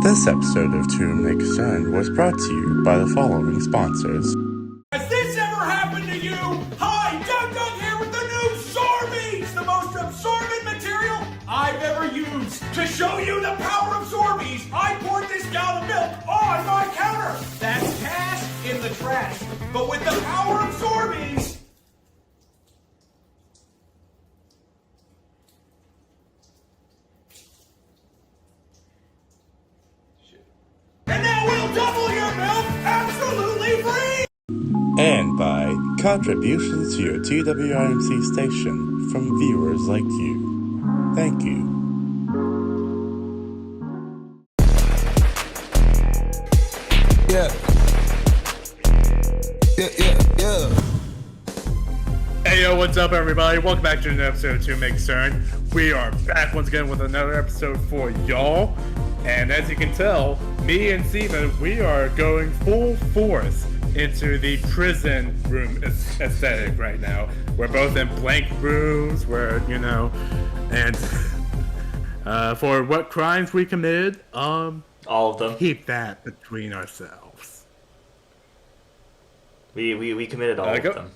This episode of To Make Sense was brought to you by the following sponsors. Has this ever happened to you? Hi, Doug here with the new Sorbies, the most absorbent material I've ever used. To show you the power of Sorbies, I poured this gallon of milk on my counter. That's cash in the trash. But with the power of Sorbies... And now we'll double your milk absolutely free! And by contributions to your TWRMC station from viewers like you. Thank you. Yeah. Hey yo, what's up everybody? Welcome back to another episode of To Make Sense. We are back once again with another episode for y'all. And as you can tell, me and Steven, we are going full force into the prison room aesthetic right now. We're both in blank rooms where, and for what crimes we committed, all of them. Keep that between ourselves. We committed all of them.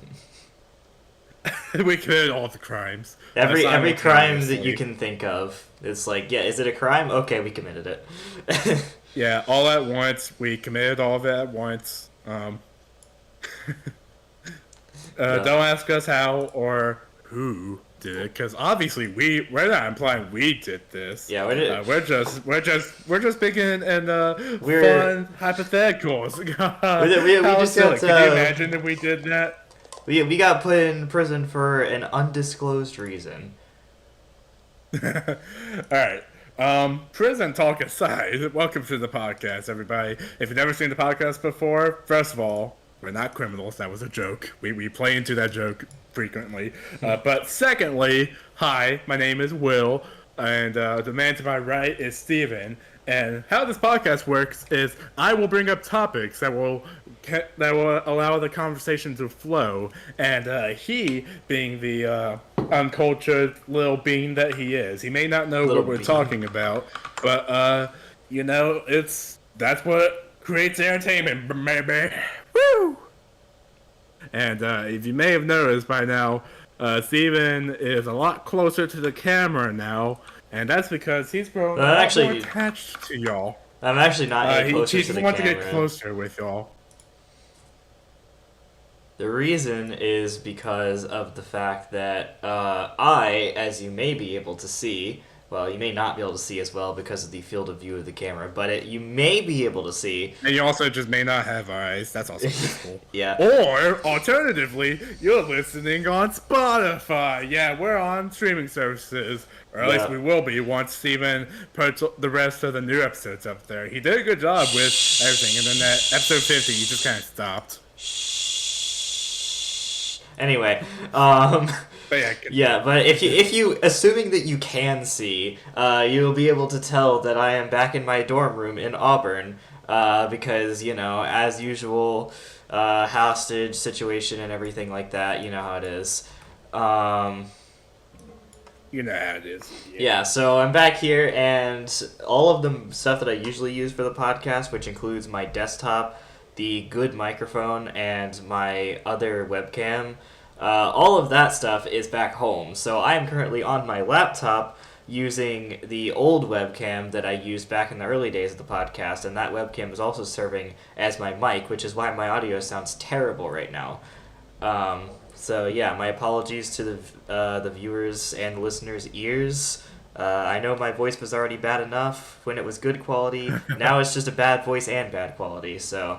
We committed all the crimes. Every crime that you can think of. It's like, yeah, is it a crime? Okay, we committed it. Yeah, all at once. We committed all of it at once. Don't ask us how or who did it, because obviously we're not implying we did this. Yeah, we're just picking and fun hypotheticals. we just got. Can you imagine if we did that? We got put in prison for an undisclosed reason. Alright. Prison talk aside, welcome to the podcast, everybody. If you've never seen the podcast before, first of all, we're not criminals. That was a joke. We play into that joke frequently. But secondly, hi, my name is Will, and the man to my right is Steven. And how this podcast works is I will bring up topics that will allow the conversation to flow, and he, being the uncultured little bean that he is, he may not know what we're talking about, but that's what creates entertainment, baby. Woo! And if you may have noticed by now, Steven is a lot closer to the camera now. And that's because he's grown more attached to y'all. I'm actually not any closer to the camera. He just wants to get closer with y'all. The reason is because of the fact that I, as you may be able to see, well, you may not be able to see as well because of the field of view of the camera, but you may be able to see. And you also just may not have eyes. That's also useful. Yeah. Or, alternatively, you're listening on Spotify. Yeah, we're on streaming services. Or at least we will be once Steven puts the rest of the new episodes up there. He did a good job with everything, and then that episode 50, he just kind of stopped. Anyway, but but if you assuming that you can see, you'll be able to tell that I am back in my dorm room in Auburn, because as usual, hostage situation and everything like that. You know how it is. You know how it is. Yeah, so I'm back here, and all of the stuff that I usually use for the podcast, which includes my desktop, the good microphone, and my other webcam, all of that stuff is back home. So I am currently on my laptop using the old webcam that I used back in the early days of the podcast, and that webcam is also serving as my mic, which is why my audio sounds terrible right now. So yeah, my apologies to the viewers and listeners' ears. I know my voice was already bad enough when it was good quality. Now it's just a bad voice and bad quality, so...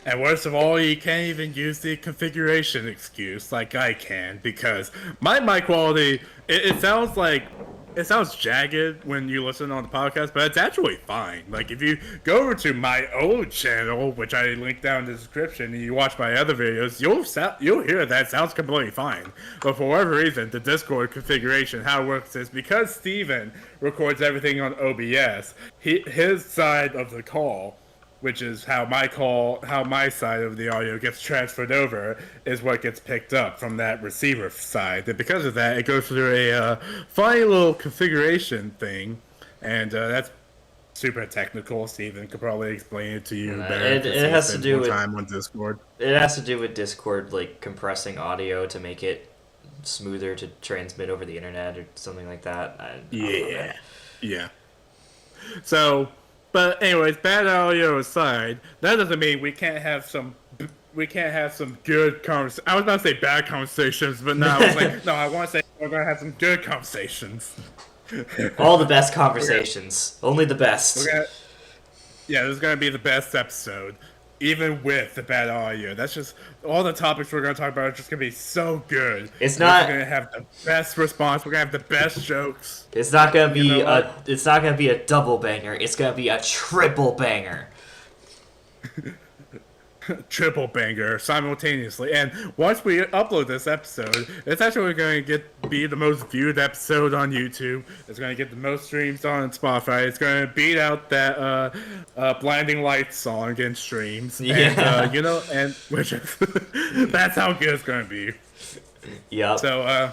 And worst of all, you can't even use the configuration excuse like I can, because my mic quality, it sounds jagged when you listen on the podcast, but it's actually fine. Like, if you go over to my old channel, which I link down in the description, and you watch my other videos, you'll hear that it sounds completely fine. But for whatever reason, the Discord configuration, how it works is, because Steven records everything on OBS, his side of the call, which is how my side of the audio gets transferred over, is what gets picked up from that receiver side. And because of that, it goes through a funny little configuration thing and that's super technical. Steven could probably explain it to you better. It has to do with time on Discord. It has to do with Discord, like compressing audio to make it smoother to transmit over the internet or something like that. I don't know. Yeah. So, but anyways, bad audio aside, that doesn't mean we can't have some good conversations. I was about to say bad conversations, but no, I was like, no, I want to say we're gonna have some good conversations. All the best conversations, only the best. This is gonna be the best episode, even with the bad audio. That's just all the topics we're gonna talk about are just gonna be so good. It's We're not gonna have the best response. We're gonna have the best jokes. It's not gonna be It's not gonna be a double banger. It's gonna be a triple banger. Triple banger simultaneously. And once we upload this episode, it's actually going to be the most viewed episode on YouTube. It's going to get the most streams on Spotify. It's going to beat out that Blinding Lights song in streams. Yeah. And, and which is, that's how good it's going to be. Yep. So,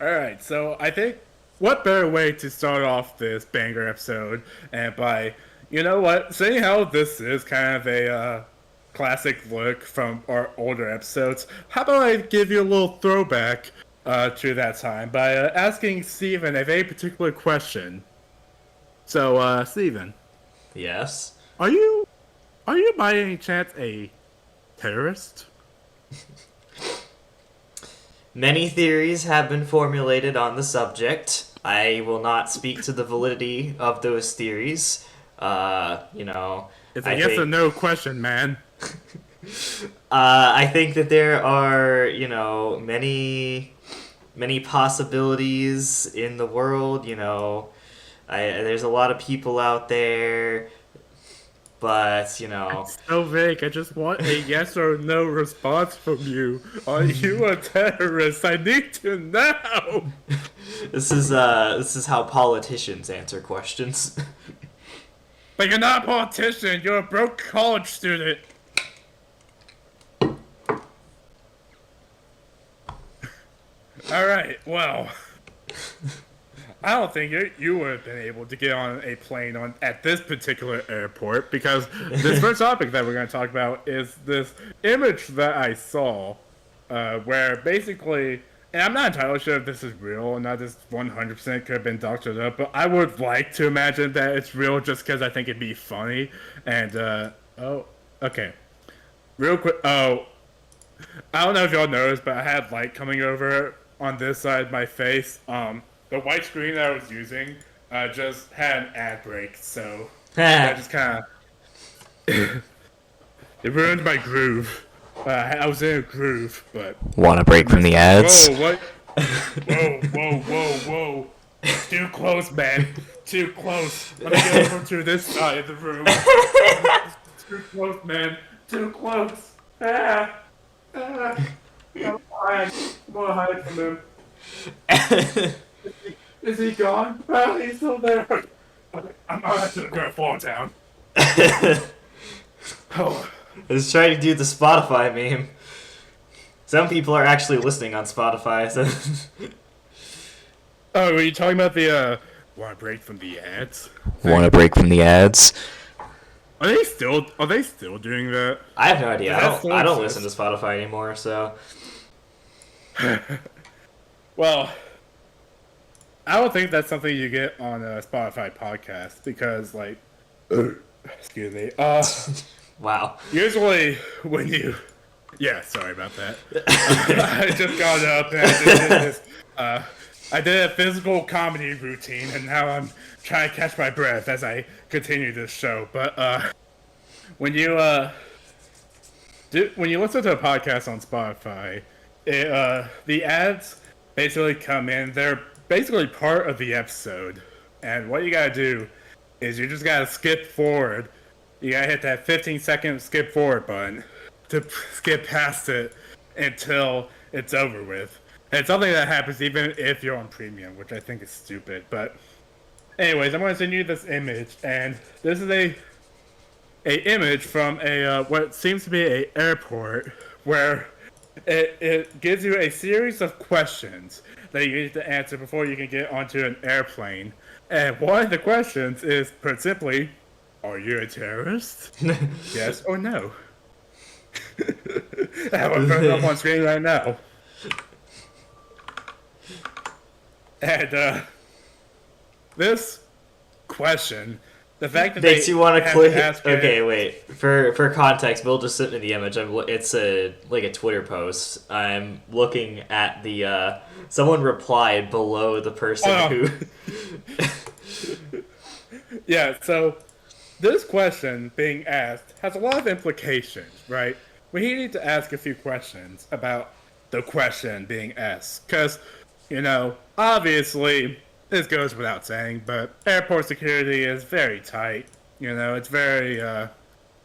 alright, so I think what better way to start off this banger episode and by, you know what, seeing how this is kind of a classic look from our older episodes, how about I give you a little throwback to that time by asking Steven a very particular question. So, Steven. Yes? Are you by any chance a terrorist? Many theories have been formulated on the subject. I will not speak to the validity of those theories. It's a yes or no question, man. I think that there are, many possibilities in the world. There's a lot of people out there, but It's so vague. I just want a yes or no response from you. Are you a terrorist? I need to know. This is how politicians answer questions. But you're not a politician. You're a broke college student. All right. Well, I don't think you would have been able to get on a plane at this particular airport because this first topic that we're going to talk about is this image that I saw, where basically, and I'm not entirely sure if this is real and not just 100% could have been doctored up, but I would like to imagine that it's real just because I think it'd be funny. And okay, real quick. I don't know if y'all noticed, but I had light coming over on this side of my face. The white screen that I was using just had an ad break, so I just kind of it ruined my groove. I was in a groove, but Want a break from the ads? Whoa! What? Whoa! Too close, man. Too close. Let me get over to this side of the room. Too close, man. Too close. I'm gonna hide from him. Is he gone? Oh, he's still there. Okay, I'm actually gonna fall down. Oh. I was trying to do the Spotify meme. Some people are actually listening on Spotify. So. Oh, were you talking about the want a break from the ads? Want a break from the ads? Are they still doing that? I have no idea. I don't exist? listen to Spotify anymore, so. Well, I don't think that's something you get on a Spotify podcast because, like, excuse me. Wow. Usually when you, yeah, sorry about that. I just got up and I just did this. I did a physical comedy routine, and now I'm trying to catch my breath as I continue this show. But when you listen to a podcast on Spotify, the ads basically come in. They're basically part of the episode, and what you gotta do is you just gotta skip forward. You gotta hit that 15-second skip forward button to skip past it until it's over with. And it's something that happens even if you're on premium, which I think is stupid. But anyways, I'm going to send you this image, and this is a image from a what seems to be a airport where it gives you a series of questions, that you need to answer before you can get onto an airplane. And one of the questions is, put simply, are you a terrorist? Yes or no? I will put it up on screen right now. And this question, the fact that makes they you want to have click. ask Okay, it- wait. For context, Bill just sent me the image. It's a Twitter post. I'm looking at the someone replied below the person who. Yeah, so this question being asked has a lot of implications, right? We need to ask a few questions about the question being asked. Because, obviously, this goes without saying, but airport security is very tight. It's very,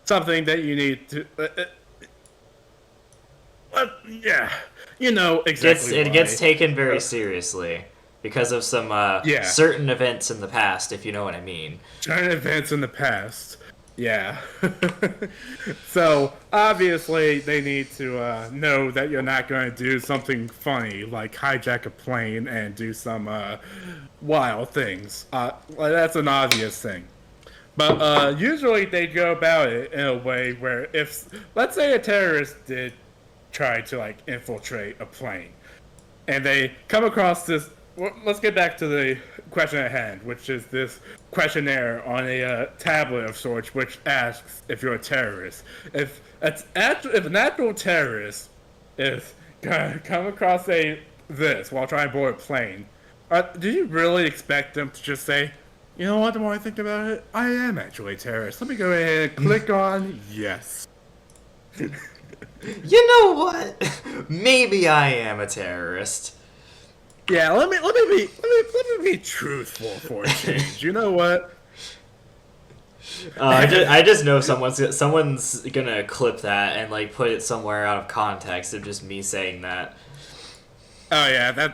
something that you need to... yeah, exactly It why. gets taken very seriously because of some certain events in the past, if you know what I mean. Certain events in the past. Yeah. So, obviously, they need to know that you're not going to do something funny, like hijack a plane and do some wild things. That's an obvious thing. But usually they go about it in a way where if, let's say a terrorist did try to, infiltrate a plane, and they come across this. Well, let's get back to the question at hand, which is this questionnaire on a tablet of sorts, which asks if you're a terrorist. If an actual terrorist is gonna come across this while trying to board a plane, do you really expect them to just say, you know what? The more I think about it, I am actually a terrorist. Let me go ahead and click on yes. You know what? Maybe I am a terrorist. Yeah, let me be truthful for a change. You know what? I just know someone's gonna clip that and put it somewhere out of context of just me saying that. Oh yeah,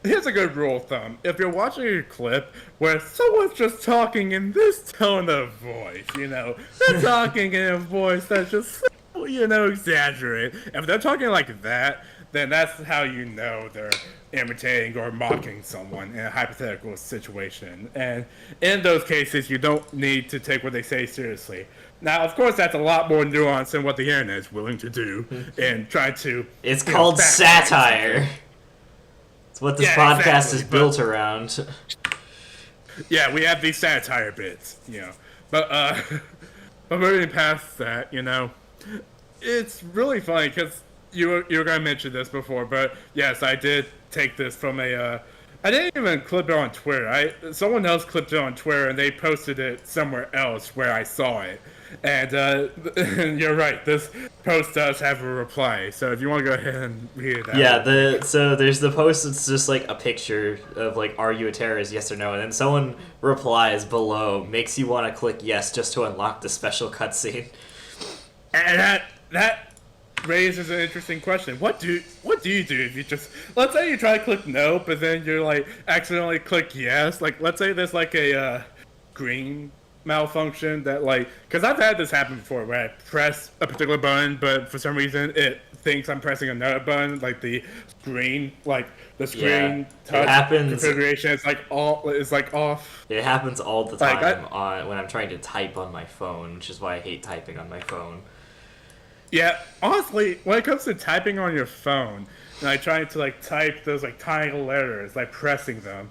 here's a good rule of thumb. If you're watching a clip where someone's just talking in this tone of voice, they're talking in a voice that's just exaggerated. If they're talking like that, then that's how you know they're imitating or mocking someone in a hypothetical situation. And in those cases, you don't need to take what they say seriously. Now, of course, that's a lot more nuanced than what the internet is willing to do and try to... It's called satire. It's what this podcast is built around. Yeah, we have these satire bits, But moving past that, it's really funny because you were going to mention this before, but yes, I did take this from I didn't even clip it on Twitter. Someone else clipped it on Twitter and they posted it somewhere else where I saw it. And you're right, this post does have a reply. So if you want to go ahead and read it out. Yeah, so there's the post that's just a picture of are you a terrorist, yes or no, and then someone replies below, makes you want to click yes just to unlock the special cutscene. And that raises an interesting question. What do you do if you just, let's say you try to click no, but then you're accidentally click yes? Let's say there's a green malfunction that because I've had this happen before where I press a particular button, but for some reason it thinks I'm pressing another button, the screen, the screen touch configuration is off. It happens all the time when I'm trying to type on my phone, which is why I hate typing on my phone. Yeah, honestly, when it comes to typing on your phone, and trying to type those tiny letters, pressing them,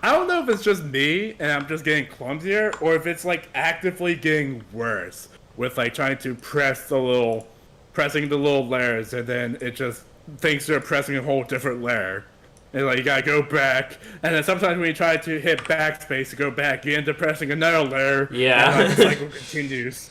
I don't know if it's just me and I'm just getting clumsier, or if it's actively getting worse with trying to pressing the little letters, and then it just thinks you're pressing a whole different layer. And you gotta go back, and then sometimes when you try to hit backspace to go back into pressing another layer, the cycle continues.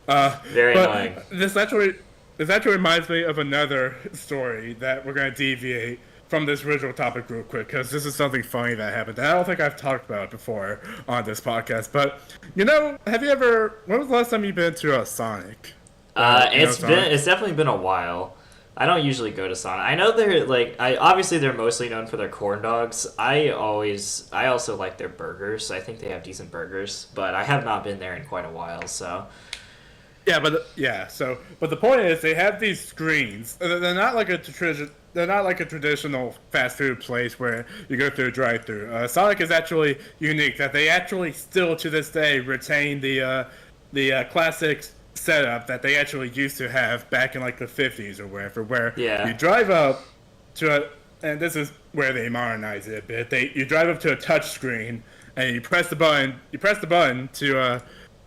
Very annoying. This actually reminds me of another story that we're going to deviate from this original topic real quick, because this is something funny that happened. I don't think I've talked about it before on this podcast, but have you ever? When was the last time you've been to a Sonic? It's definitely been a while. I don't usually go to Sonic. I know they're obviously they're mostly known for their corn dogs. I also like their burgers. I think they have decent burgers, but I have not been there in quite a while, so. Yeah, but the point is they have these screens. They're not like a they're not like a traditional fast food place where you go through a drive-through. Sonic is actually unique that they actually still to this day retain the classic setup that they actually used to have back in like the 50s or wherever, where you drive up to a, and this is where they modernize it a bit. You drive up to a touch screen and you press the button. You press the button to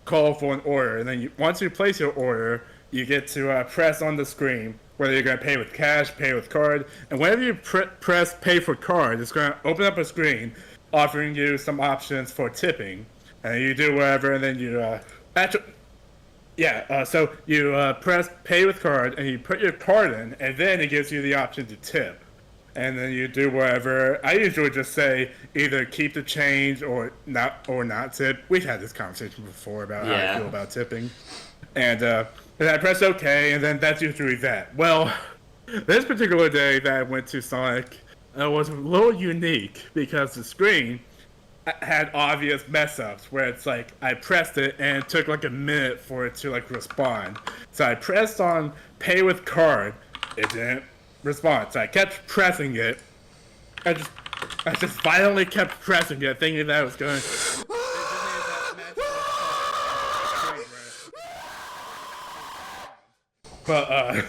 call for an order, and then once you place your order, you get to press on the screen whether you're going to pay with cash, pay with card, and whenever you press pay for card, it's going to open up a screen offering you some options for tipping, and you do whatever, and then you so you press pay with card, and you put your card in, and then it gives you the option to tip. And then you do whatever. I usually just say either keep the change or not tip. We've had this conversation before about how I feel about tipping. And I press OK, and then that's usually that. Well, this particular day that I went to Sonic was a little unique because the screen had obvious mess ups where it's like I pressed it and it took like a minute for it to like respond. So I pressed on pay with card. It didn't respond. So I kept pressing it. I just violently kept pressing it, thinking that it was going. But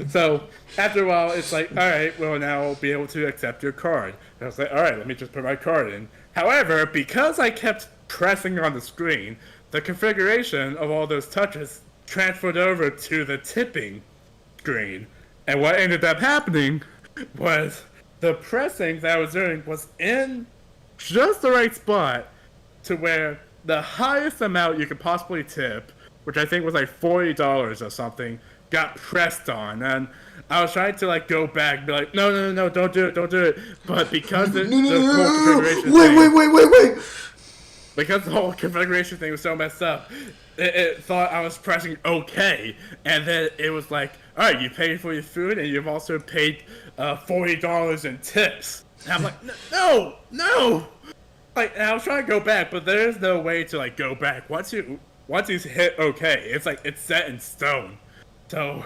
so after a while, it's like, all right, well now I'll be able to accept your card. And I was like, all right, let me just put my card in. However, because I kept pressing on the screen, the configuration of all those touches transferred over to the tipping screen. And what ended up happening was the pressing that I was doing was in just the right spot to where the highest amount you could possibly tip, which I think was like $40 or something, got pressed on. And I was trying to like go back and be like, no, don't do it. But because the whole configuration Wait. Because the whole configuration thing was so messed up, it thought I was pressing OK, and then it was like, all right, you paid for your food, and you've also paid $40 in tips. And I'm like, no. Like, and I was trying to go back, but there's no way to like go back. Once you hit OK, it's like it's set in stone. So,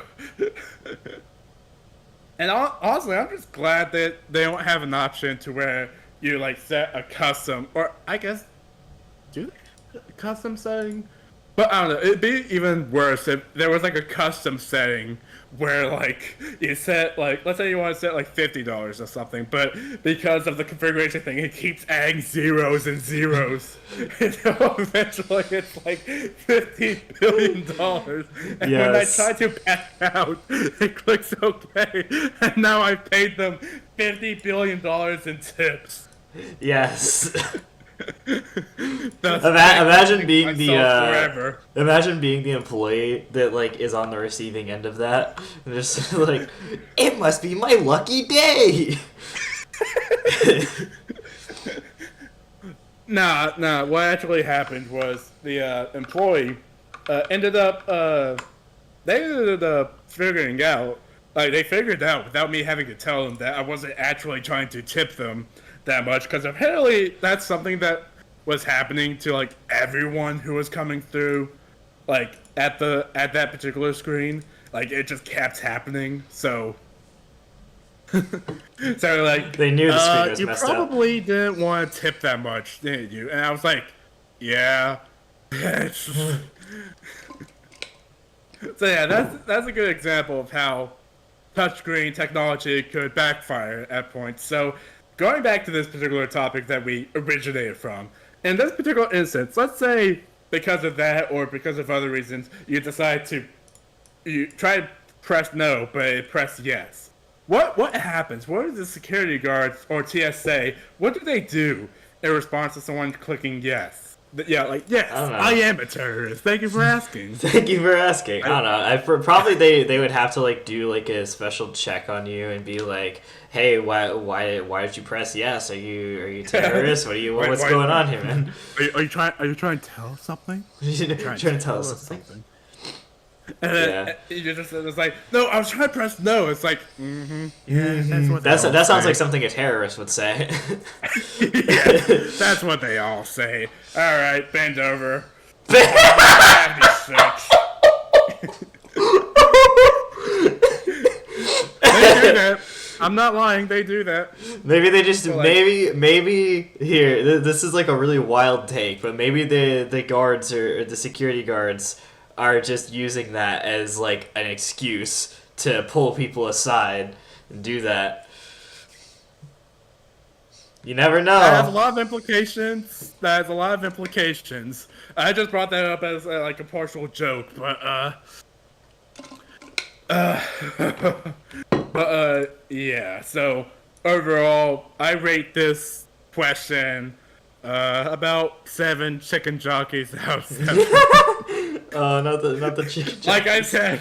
and honestly, I'm just glad that they don't have an option to where you like set a custom, or I guess, do they custom setting? But I don't know, it'd be even worse if there was like a custom setting where like you set like, let's say you want to set like $50 or something, but because of the configuration thing, it keeps adding zeros and zeros. And so eventually it's like $50 billion. And when I try to back out, it clicks OK. And now I've paid them $50 billion in tips. Yes. Imagine being the employee that like is on the receiving end of that, and just like, it must be my lucky day. Nah. What actually happened was the employee ended up figuring out, like they figured out without me having to tell them that I wasn't actually trying to tip them that much, because apparently that's something that was happening to like everyone who was coming through, like at that particular screen. Like it just kept happening. So like they knew the screen was you messed up. You probably didn't want to tip that much, didn't you? And I was like, yeah. So yeah, that's a good example of how touchscreen technology could backfire at points. So going back to this particular topic that we originated from, in this particular instance, let's say because of that or because of other reasons, you decide you try to press no, but it press yes. What happens? What do the security guards or TSA, what do they do in response to someone clicking yes? Yeah, like, yes, I am a terrorist. Thank you for asking. Thank you for asking. I don't know. Probably they would have to like do like a special check on you and be like, hey, why did you press yes? Are you a terrorist? What's going on here, man? Are you trying to tell us something? trying to tell us something. And then you just it's like, no, I was trying to press no. It's like, yeah, that's what that sounds like something a terrorist would say. Yeah, that's what they all say. All right, bend over. I'm not lying. They do that. Maybe they just So, like- maybe here. This is like a really wild take, but maybe the guards or the security guards are just using that as like an excuse to pull people aside and do that. You never know. That has a lot of implications. That has a lot of implications. I just brought that up as like a partial joke, but yeah. So overall, I rate this question about 7 chicken jockeys out of 7. Oh, not the chicken. Like I said,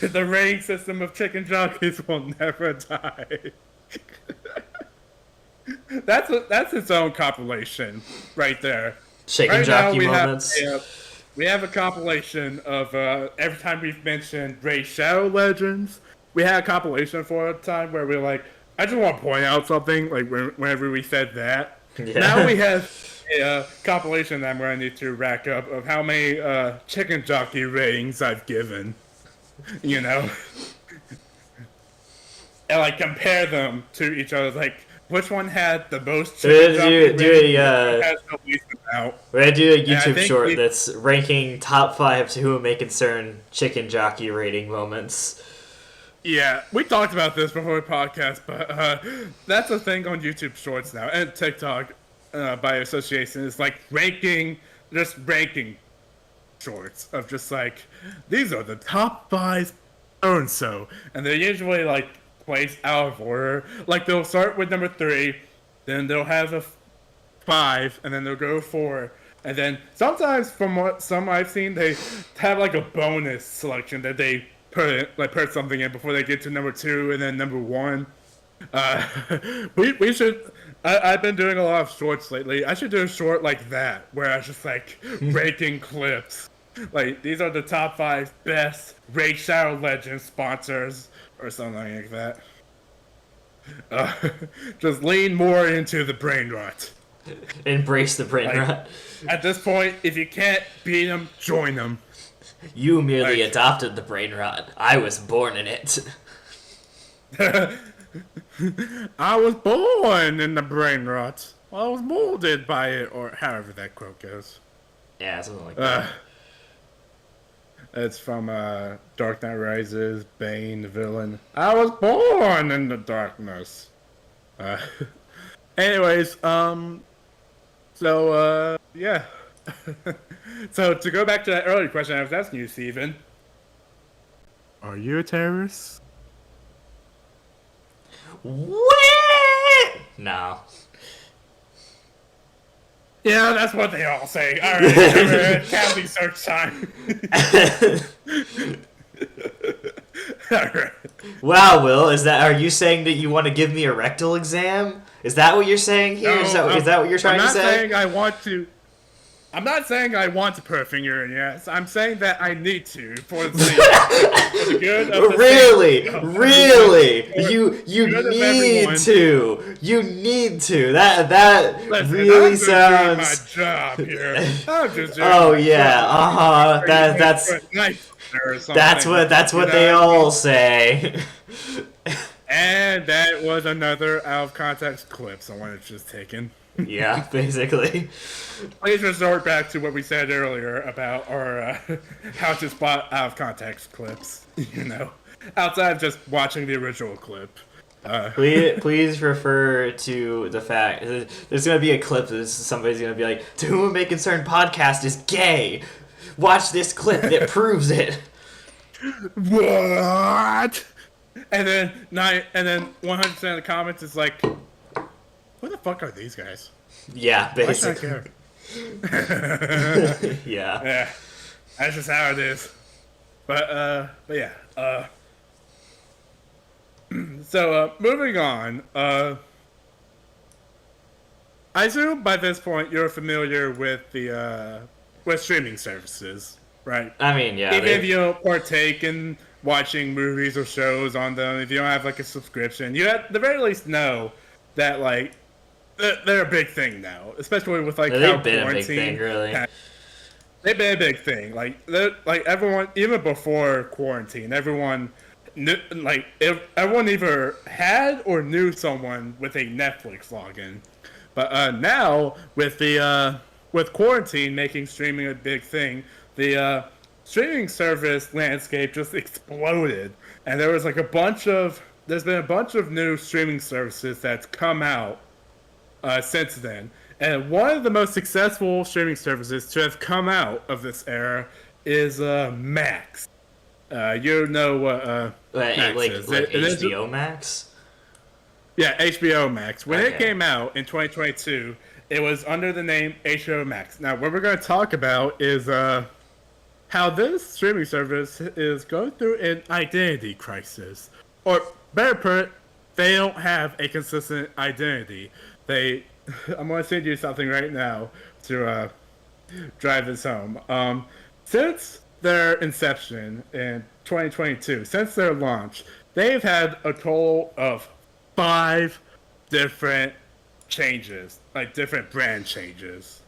the rating system of chicken jockeys will never die. That's its own compilation right there. Chicken Right jockey now moments. We have a compilation of every time we've mentioned Raid Shadow Legends. We had a compilation for a time where we're like, I just want to point out something, like whenever we said that. Yeah. Now we have a compilation that I'm going to need to rack up of how many chicken jockey ratings I've given. You know? And like compare them to each other, like which one had the most chicken jockey ratings, which one has the least amount. We're gonna do a I YouTube think short that's ranking top 5 to whom may concern chicken jockey rating moments. Yeah, we talked about this before the podcast, but that's a thing on YouTube Shorts now, and TikTok by association. Is like ranking shorts of just like, these are the top 5 so-and-so. And they're usually like placed out of order. Like they'll start with number 3, then they'll have a 5, and then they'll go 4. And then sometimes, from what some I've seen, they have like a bonus selection that they put something in before they get to number 2 and then number 1. We should. I've been doing a lot of shorts lately. I should do a short like that where I was just like ranking clips. Like these are the top 5 best Raid Shadow Legends sponsors or something like that. Just lean more into the brain rot. Embrace the brain rot. At this point, if you can't beat them, join them. You merely Like- adopted the brain rot. I was born in it. I was born in the brain rot. I was molded by it, or however that quote goes. Yeah, something like that. It's from Dark Knight Rises, Bane, the villain. I was born in the darkness. Anyways, so, yeah. So, to go back to that earlier question I was asking you, Steven. Are you a terrorist? What? No. Yeah, that's what they all say. Alright, cavity search time. Alright. Wow, Will, are you saying that you want to give me a rectal exam? Is that what you're saying here? Is that what you're trying to say? I'm not saying I want to put a finger in your ass. I'm saying that I need to for the good of the Really? sake of Really? everyone. You Good of need everyone. to. You need to. That Listen, really I'm just doing my sounds. job here. I'm just doing Oh my yeah, job. that's what they all say. And that was another out of context clip someone had just taken. Yeah, basically. Please resort back to what we said earlier about our how to spot out of context clips. You know, outside of just watching the original clip. Please refer to the fact there's gonna be a clip that somebody's gonna be like, "To whom it may concern, podcast is gay. Watch this clip that proves it." What? And then 100% of the comments is like, who the fuck are these guys? Yeah, Why should I basically. care? Yeah. Yeah, that's just how it is. But yeah. So moving on. I assume by this point you're familiar with the with streaming services, right? I mean, yeah. Even if you don't partake in watching movies or shows on them, if you don't have like a subscription, you at the very least know that like they're a big thing now, especially with like how They've been a big quarantine. thing, really. They've been a big thing. Like everyone, even before quarantine, everyone like if everyone either had or knew someone with a Netflix login. But now with quarantine making streaming a big thing, the streaming service landscape just exploded, and there's been a bunch of new streaming services that's come out since then. And one of the most successful streaming services to have come out of this era is Max. You know what Max is. Like HBO Max? Yeah, HBO Max. When it Okay. came out in 2022, it was under the name HBO Max. Now, what we're going to talk about is how this streaming service is going through an identity crisis. Or, better put, they don't have a consistent identity. I'm going to send you something right now to drive this home. Since their inception in 2022, since their launch, they've had a total of 5 different changes, like different brand changes.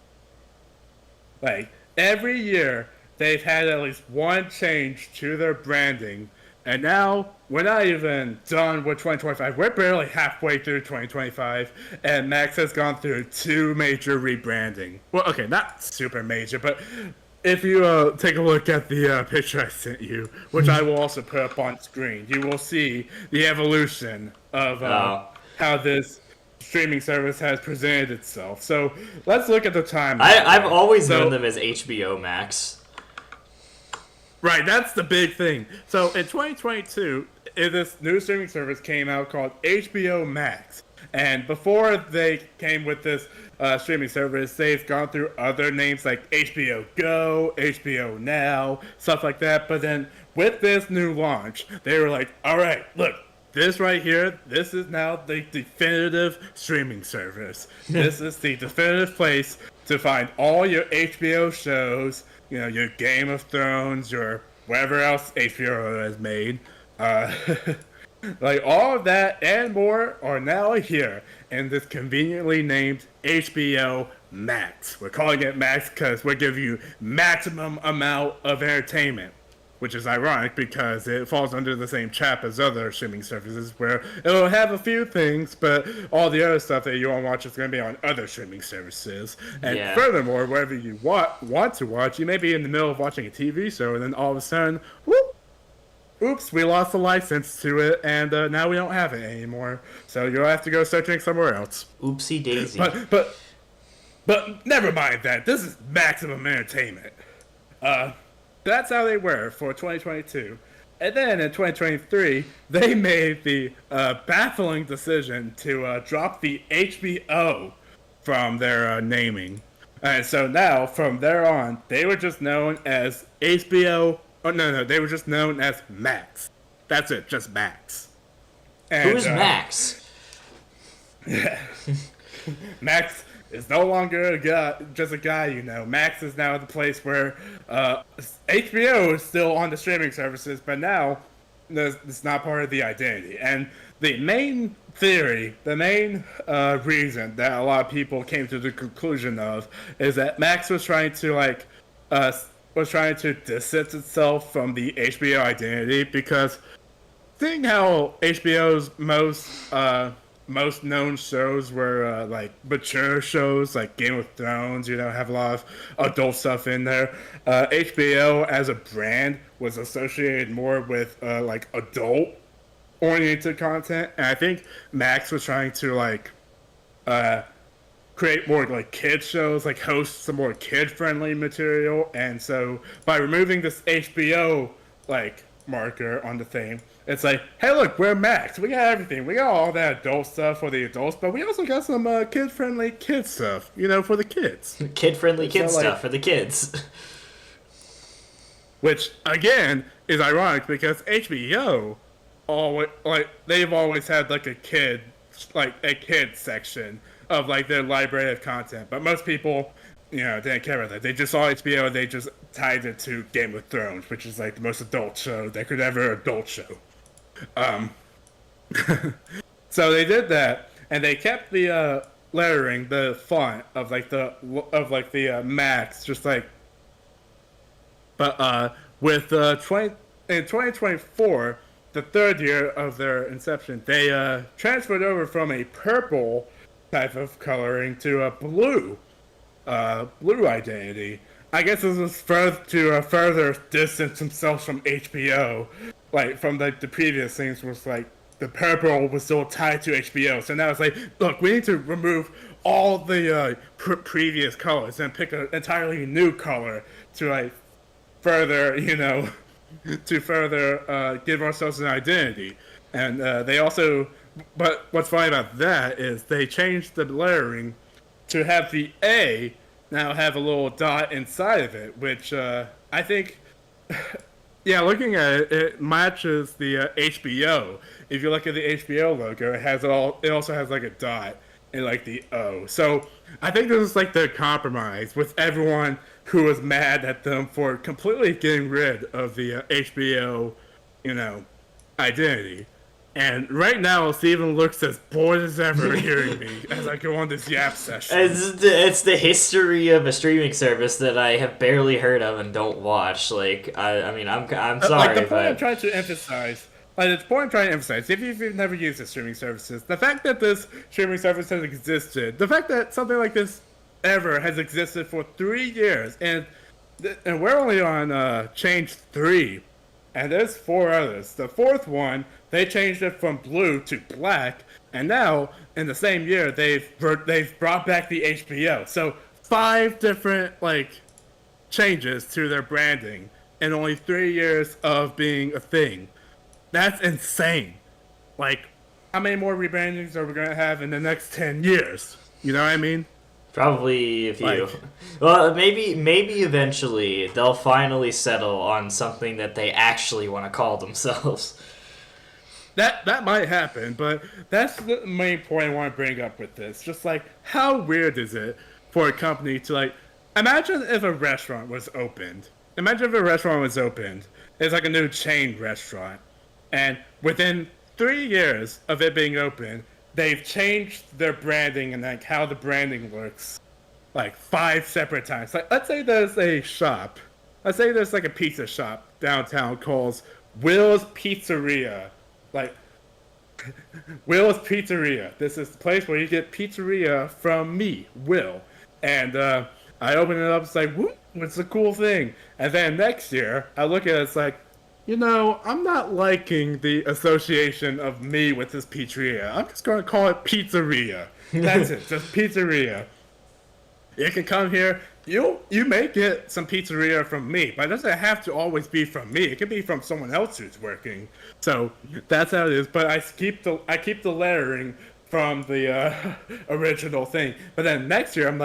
Like every year, they've had at least one change to their branding, and now we're not even done with 2025. We're barely halfway through 2025, and Max has gone through 2 major rebranding. Well, okay, not super major, but if you take a look at the picture I sent you, which I will also put up on screen, you will see the evolution of how this streaming service has presented itself. So let's look at the timeline. I've always known them as HBO Max. Right, that's the big thing. So in 2022, this new streaming service came out called HBO Max. And before they came with this streaming service, they've gone through other names like HBO Go, HBO Now, stuff like that. But then with this new launch, they were like, all right, look, this right here, this is now the definitive streaming service. This is the definitive place to find all your HBO shows, you know, your Game of Thrones, your whatever else HBO has made. Like all of that and more are now here in this conveniently named HBO Max. We're calling it Max because we give you maximum amount of entertainment, which is ironic because it falls under the same trap as other streaming services where it'll have a few things, but all the other stuff that you want to watch is going to be on other streaming services. And furthermore, wherever you want to watch, you may be in the middle of watching a TV show and then all of a sudden, whoop, oops, we lost the license to it, and now we don't have it anymore. So you'll have to go searching somewhere else. Oopsie daisy. But never mind that. This is maximum entertainment. That's how they were for 2022. And then in 2023, they made the baffling decision to drop the HBO from their naming. And so now, from there on, they were just known as HBO. Oh, no, they were just known as Max. That's it, just Max. And, Who's Max? Yeah. Max is no longer just a guy, you know. Max is now the place where HBO is still on the streaming services, but now it's not part of the identity. And the main theory, the main reason that a lot of people came to the conclusion of is that Max was trying to distance itself from the HBO identity because seeing how HBO's most known shows were like mature shows like Game of Thrones, you know, have a lot of adult stuff in there. HBO as a brand was associated more with like adult oriented content, and I think Max was trying to like create more like kid shows, like host some more kid friendly material. And so by removing this HBO like marker on the thing, it's like, hey, look, we're Max. We got everything. We got all that adult stuff for the adults, but we also got some kid-friendly kid stuff, you know, for the kids. Kid-friendly kid So, like, stuff for the kids. Which, again, is ironic because HBO, they've always had, like, a kid section of, like, their library of content. But most people, you know, didn't care about that. They just saw HBO and they just tied it to Game of Thrones, which is, like, the most adult show they could ever adult show. So they did that, and they kept the lettering, the font of the Max, just like. But in 2024, the third year of their inception, they transferred over from a purple type of coloring to a blue identity. I guess this was further distance themselves from HBO, like from the previous things was like the purple was still tied to HBO. So now it's like, look, we need to remove all the previous colors and pick an entirely new color to like further, to further give ourselves an identity. And they also, but what's funny about that is they changed the lettering to have the A now have a little dot inside of it, which I think, yeah, looking at it, it matches the HBO. If you look at the HBO logo, it also has like a dot and like the O. So I think this is like the compromise with everyone who was mad at them for completely getting rid of the HBO, identity. And right now, Steven looks as bored as ever hearing me as I go on this yap session. It's the history of a streaming service that I have barely heard of and don't watch. Like, I'm sorry, like the point but I'm trying to emphasize. If you've never used the streaming services, the fact that this streaming service has existed, the fact that something like this ever has existed for 3 years, and we're only on change 3, and there's 4 others. The 4th one, they changed it from blue to black, and now in the same year they've brought back the HBO. So 5 different changes to their branding in only 3 years of being a thing. That's insane. Like, how many more rebrandings are we gonna have in the next 10 years? You know what I mean? probably a few. Well, maybe eventually they'll finally settle on something that they actually want to call themselves. That might happen, but that's the main point I want to bring up with this. Just how weird is it for a company to imagine if a restaurant was opened. It's like a new chain restaurant, and within 3 years of it being open, they've changed their branding and how the branding looks 5 separate times. Let's say there's a shop. Let's say there's a pizza shop downtown called Will's Pizzeria. Will's Pizzeria. This is the place where you get pizzeria from me, Will. And I open it up, it's whoop, it's a cool thing. And then next year, I look at it, it's I'm not liking the association of me with this pizzeria. I'm just going to call it Pizzeria. That's it, just Pizzeria. You can come here, you may get some pizzeria from me, but it doesn't have to always be from me. It can be from someone else who's working. So that's how it is. But I keep the lettering from the original thing. But then next year I'm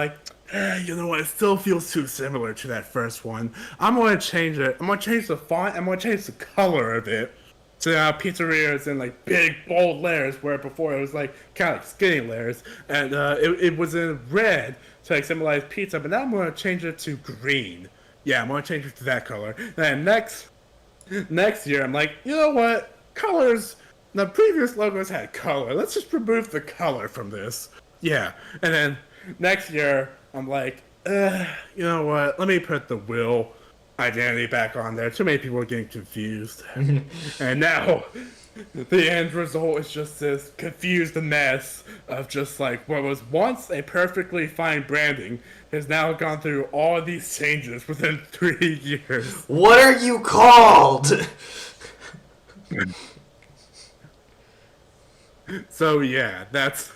you know what? It still feels too similar to that first one. I'm gonna change it. I'm gonna change the font. I'm gonna change the color of it. So now pizzeria is in big bold layers, where before it was kind of skinny layers, and it was in red to symbolize pizza. But now I'm gonna change it to green. Yeah, I'm gonna change it to that color. And next year I'm you know what? Colors. The previous logos had color. Let's just remove the color from this. Yeah, and then next year I'm you know what? Let me put the Will identity back on there. Too many people are getting confused. And now the end result is just this confused mess of just what was once a perfectly fine branding has now gone through all these changes within 3 years. What are you called? So yeah, that's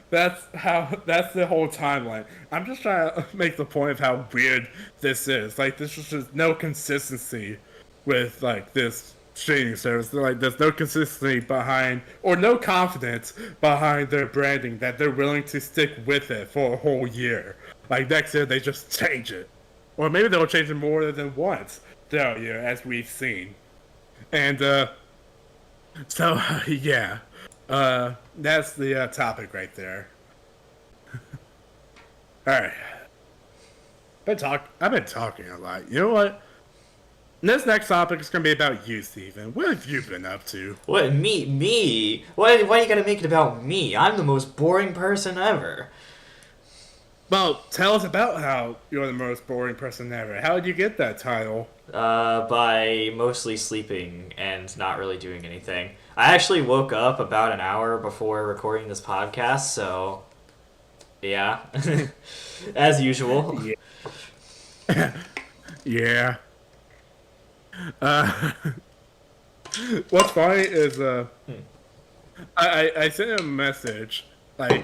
the whole timeline. I'm just trying to make the point of how weird this is. There's just no consistency with this streaming service. There's no consistency behind, or no confidence behind their branding that they're willing to stick with it for a whole year. Next year they just change it, or maybe they'll change it more than once throughout a year, as we've seen. And so yeah. That's the topic right there. Alright. I've been talking a lot. You know what? This next topic is going to be about you, Steven. What have you been up to? What, me? Why you gotta make it about me? I'm the most boring person ever. Well, tell us about how you're the most boring person ever. How did you get that title? By mostly sleeping and not really doing anything. I actually woke up about an hour before recording this podcast, so yeah, as usual. Yeah. Yeah. Uh, what's funny is I sent him a message like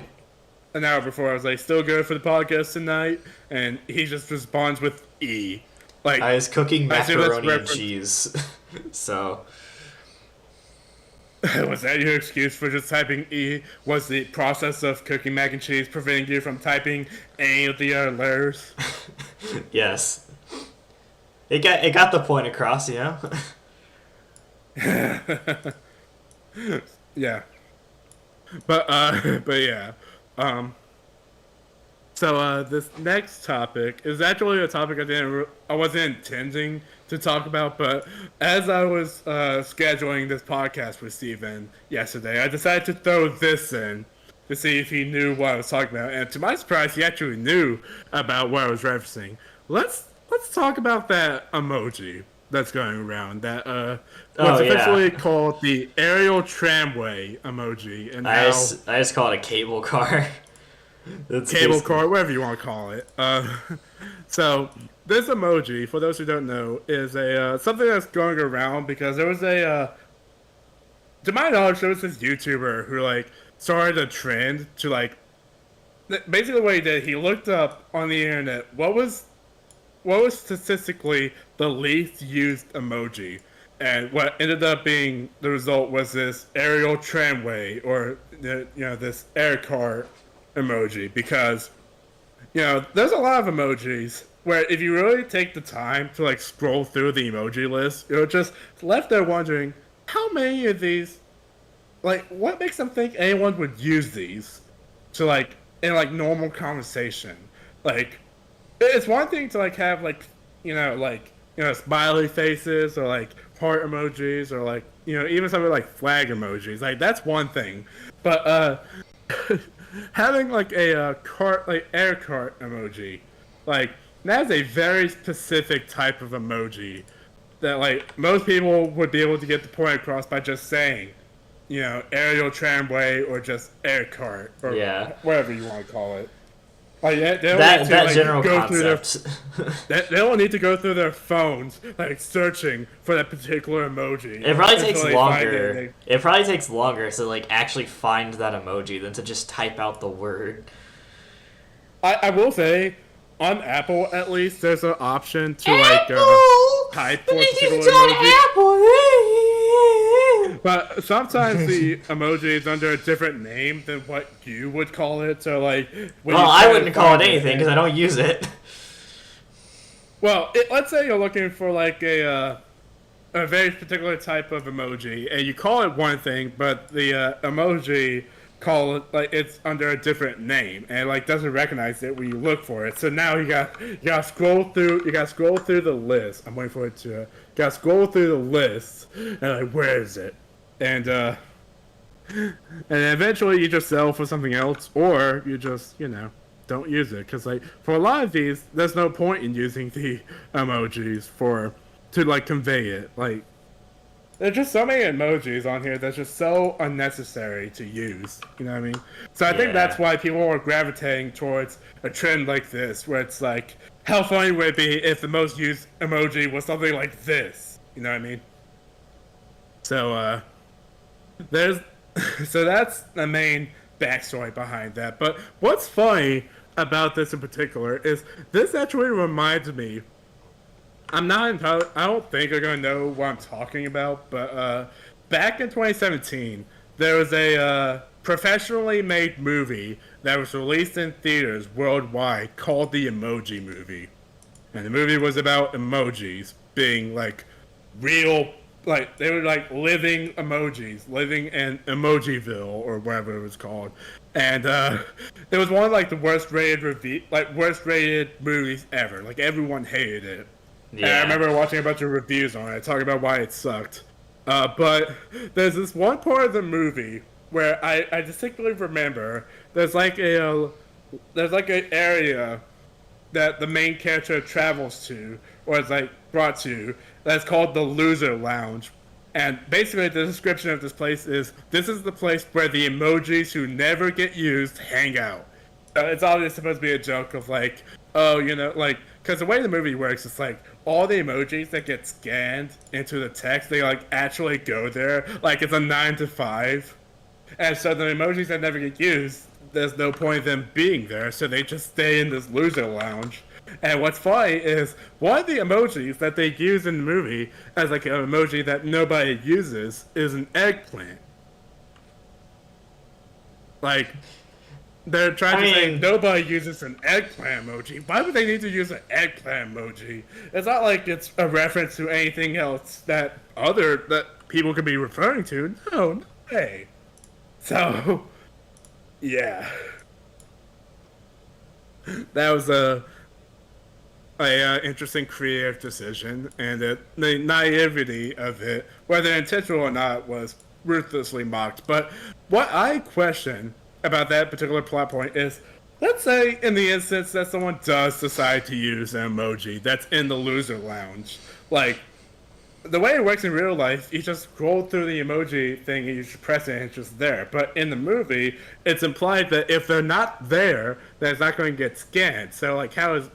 an hour before. I was like, "Still good for the podcast tonight," and he just responds with "E." Like I was cooking I assume that's macaroni and reference- cheese, so Was that your excuse for just typing E? Was the process of cooking mac and cheese preventing you from typing any of the other letters? yes, it got the point across, you know. Yeah. But yeah. So this next topic is actually a topic I wasn't intending to talk about, but as I was scheduling this podcast with Steven yesterday, I decided to throw this in to see if he knew what I was talking about, and to my surprise, he actually knew about what I was referencing. Let's talk about that emoji that's going around that was officially called the aerial tramway emoji, and I just call it a cable car. That's cable car, whatever you want to call it. So this emoji, for those who don't know, is a something that's going around because there was to my knowledge, there was this YouTuber who like started a trend to like basically what he did. He looked up on the internet what was statistically the least used emoji, and what ended up being the result was this aerial tramway or this air car emoji, because there's a lot of emojis where if you really take the time to like scroll through the emoji list, you're just left there wondering how many of these, like, what makes them think anyone would use these to like in like normal conversation. Like, it's one thing to like have like smiley faces or like heart emojis or like even something like flag emojis, like that's one thing, but having like a cart, like air cart emoji, like that's a very specific type of emoji that like most people would be able to get the point across by just saying, aerial tramway or just air cart or whatever you want to call it. Like they don't need to, that like, general go concept. they don't need to go through their phones like searching for that particular emoji. It probably takes until they find longer. It probably takes longer to like actually find that emoji than to just type out the word. I will say, on Apple at least, there's an option to like type for a particular emoji. But sometimes the emoji is under a different name than what you would call it. So like, I wouldn't call it anything because I don't use it. Well, let's say you're looking for like a very particular type of emoji, and you call it one thing, but the emoji call it like it's under a different name, and like doesn't recognize it when you look for it. So now you gotta scroll through the list. I'm waiting for it to. You gotta scroll through the list, and like, where is it? And eventually you just sell for something else, or you just don't use it, because like for a lot of these, there's no point in using the emojis to like convey it. Like, there's just so many emojis on here that's just so unnecessary to use. You know what I mean? So I think that's why people are gravitating towards a trend like this, where it's like, how funny would it be if the most used emoji was something like this? You know what I mean? So so that's the main backstory behind that. But what's funny about this in particular is this actually reminds me. I don't think you're gonna know what I'm talking about, but back in 2017, there was a professionally made movie that was released in theaters worldwide called The Emoji Movie, and the movie was about emojis being like real. Like, they were like living emojis, living in Emojiville or whatever it was called, and it was one of like the worst rated movies ever. Like, everyone hated it. Yeah. And I remember watching a bunch of reviews on it, talking about why it sucked. But there's this one part of the movie where I distinctly remember there's like a there's like an area that the main character travels to, or is like brought to, that's called the Loser Lounge. And basically the description of this place is, this is the place where the emojis who never get used hang out. It's obviously supposed to be a joke of like, oh, you know, like, because the way the movie works, it's like all the emojis that get scanned into the text, they like actually go there. Like it's a 9 to 5. And so the emojis that never get used, there's no point in them being there, so they just stay in this Loser Lounge. And what's funny is one of the emojis that they use in the movie as like an emoji that nobody uses is an eggplant. Like, they're trying to say nobody uses an eggplant emoji. Why would they need to use an eggplant emoji? It's not like it's a reference to anything else that people could be referring to. No way. So, yeah. That was a interesting creative decision, and the naivety of it, whether intentional or not, was ruthlessly mocked. But what I question about that particular plot point is, let's say in the instance that someone does decide to use an emoji that's in the Loser Lounge, like, the way it works in real life, you just scroll through the emoji thing and you just press it and it's just there. But in the movie, it's implied that if they're not there, then it's not going to get scanned. So, like, how is...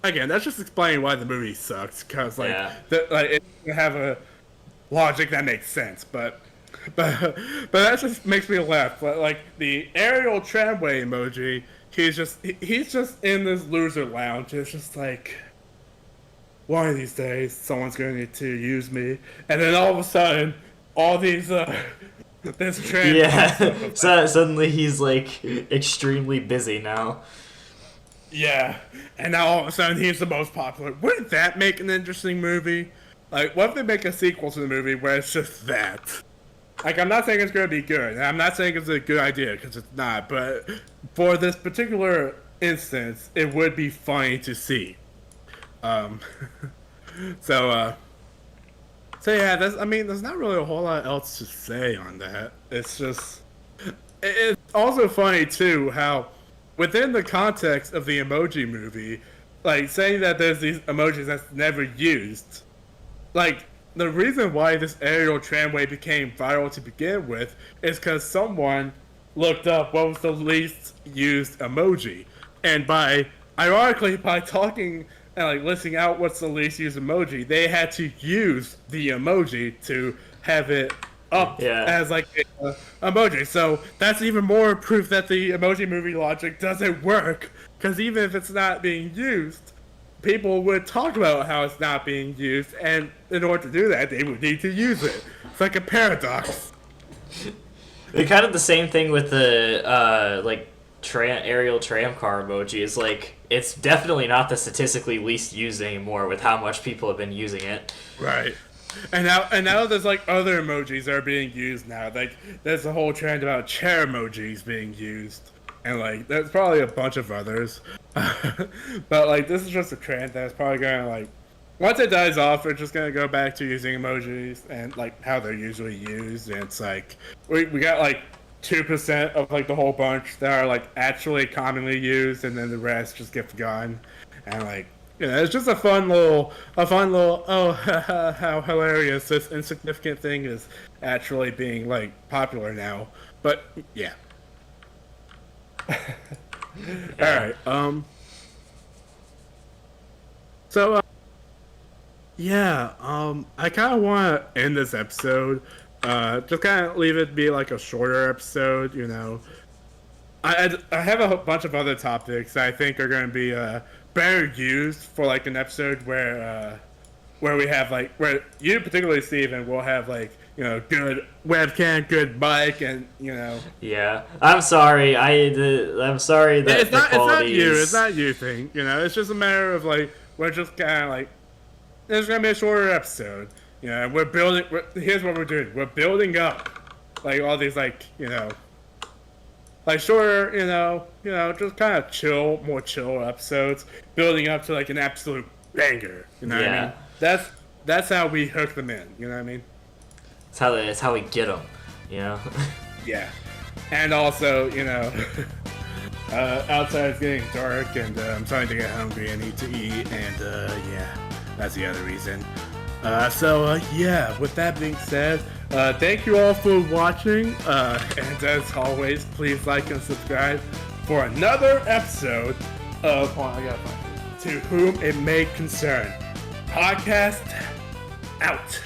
Again, that's just explaining why the movie sucks, because, like, it doesn't have a logic that makes sense. But that just makes me laugh. But, like, the aerial tramway emoji, he's just in this Loser Lounge. It's just like... one of these days, someone's going to need to use me. And then all of a sudden, all these, this trend... Yeah, so suddenly he's, like, extremely busy now. Yeah, and now all of a sudden he's the most popular. Wouldn't that make an interesting movie? Like, what if they make a sequel to the movie where it's just that? Like, I'm not saying it's going to be good, and I'm not saying it's a good idea, because it's not, but for this particular instance, it would be funny to see. So yeah, there's not really a whole lot else to say on that. It's just, it's also funny too how within the context of the Emoji Movie, like saying that there's these emojis that's never used, like the reason why this aerial tramway became viral to begin with is because someone looked up what was the least used emoji, and ironically by talking and like listing out what's the least used emoji, they had to use the emoji to have it up as like an emoji. So that's even more proof that the Emoji Movie logic doesn't work, because even if it's not being used, people would talk about how it's not being used, and in order to do that, they would need to use it. It's like a paradox. It's kind of the same thing with the aerial tram car emoji. Is like, it's definitely not the statistically least used anymore with how much people have been using it. Right. And now there's like other emojis that are being used now. Like there's a whole trend about chair emojis being used, and like there's probably a bunch of others. But like this is just a trend that's probably gonna, like, once it dies off, we're just gonna go back to using emojis and like how they're usually used. And it's like we got like 2% of like the whole bunch that are like actually commonly used, and then the rest just get forgotten. And like, you know, it's just a fun little oh how hilarious this insignificant thing is actually being like popular now. But yeah. Alright, so I kind of want to end this episode, just kind of leave it be like a shorter episode, you know. I have a bunch of other topics that I think are going to be better used for like an episode where we have like, where you particularly, Steven, will have like, you know, good webcam, good mic, and you know. Yeah, I'm sorry. I'm sorry that it's not you thing. You know, it's just a matter of like, we're just kind of like, there's gonna be a shorter episode. You know, here's what we're doing. We're building up like all these like, you know, like shorter, you know, just kind of more chill episodes, building up to like an absolute banger. You know what I mean? That's how we hook them in. You know what I mean? That's how we get them. You know? Yeah. And also, you know, Outside it's getting dark, and I'm starting to get hungry. I need to eat, and yeah, that's the other reason. Yeah, with that being said, thank you all for watching, and as always, please like and subscribe for another episode of To Whom It May Concern. Podcast out.